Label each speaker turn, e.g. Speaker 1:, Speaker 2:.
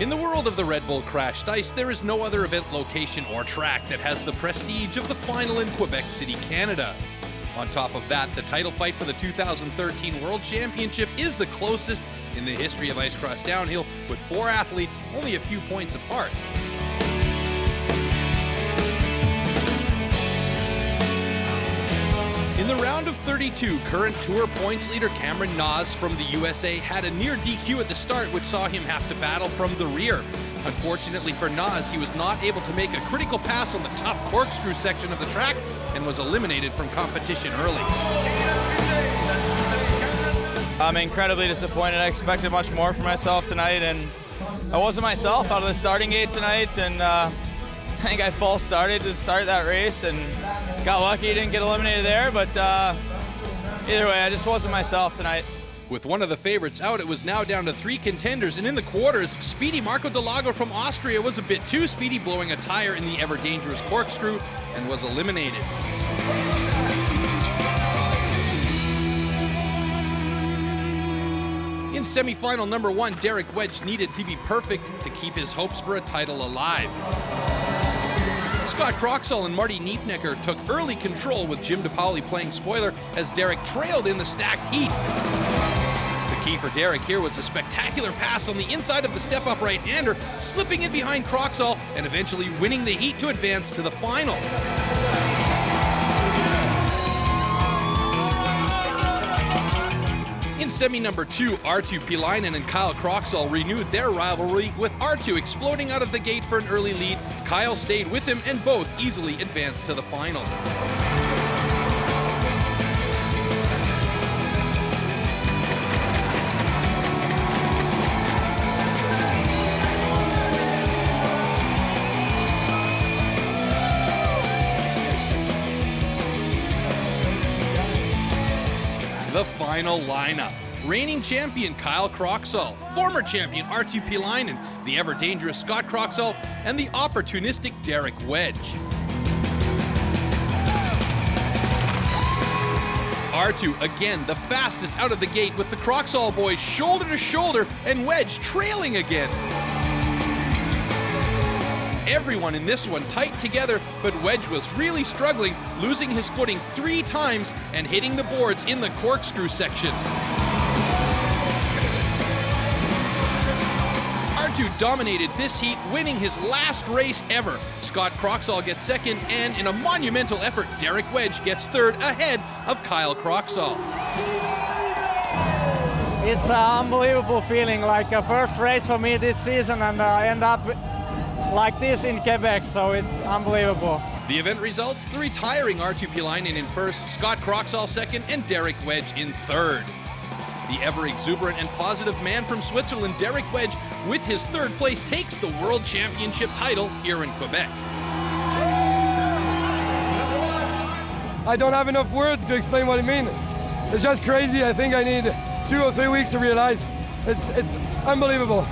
Speaker 1: In the world of the Red Bull Crashed Ice, there is no other event location or track that has the prestige of the final in Quebec City, Canada. On top of that, the title fight for the 2013 World Championship is the closest in the history of ice cross downhill, with 4 athletes only a few points apart. In the round of 32, current Tour points leader Cameron Naasz from the USA had a near DQ at the start, which saw him have to battle from the rear. Unfortunately for Naasz, he was not able to make a critical pass on the tough corkscrew section of the track and was eliminated from competition early.
Speaker 2: I'm incredibly disappointed. I expected much more from myself tonight, and I wasn't myself out of the starting gate tonight, and I think I false started to start that race and got lucky, didn't get eliminated there, but either way, I just wasn't myself tonight.
Speaker 1: With one of the favorites out, it was now down to 3 contenders, and in the quarters, speedy Marco Dallago from Austria was a bit too speedy, blowing a tire in the ever-dangerous corkscrew and was eliminated. In semi-final number 1, Derek Wedge needed to be perfect to keep his hopes for a title alive. Scott Croxall and Marty Niefnecker took early control, with Jim DePauli playing spoiler as Derek trailed in the stacked heat. The key for Derek here was a spectacular pass on the inside of the step-up right-hander, slipping in behind Croxall and eventually winning the heat to advance to the final. In semi number 2, Arttu, Pihlainen and Kyle Croxall renewed their rivalry, with Arttu exploding out of the gate for an early lead. Kyle stayed with him and both easily advanced to the final. The final lineup: reigning champion Kyle Croxall, former champion Arttu Pihlainen, the ever-dangerous Scott Croxall, and the opportunistic Derek Wedge. Arttu, again, the fastest out of the gate, with the Croxall boys shoulder to shoulder and Wedge trailing again. Everyone in this one tight together, but Wedge was really struggling, losing his footing 3 times and hitting the boards in the corkscrew section. Arttu dominated this heat, winning his last race ever. Scott Croxall gets second, and in a monumental effort, Derek Wedge gets third ahead of Kyle Croxall.
Speaker 3: It's an unbelievable feeling, like a first race for me this season, and I end up like this in Quebec, so it's unbelievable.
Speaker 1: The event results: the retiring Arttu Pihlainen in first, Scott Croxall second, and Derek Wedge in third. The ever-exuberant and positive man from Switzerland, Derek Wedge, with his 3rd place, takes the World Championship title here in Quebec.
Speaker 4: I don't have enough words to explain what I mean. It's just crazy. I think I need 2 or 3 weeks to realize. It's unbelievable.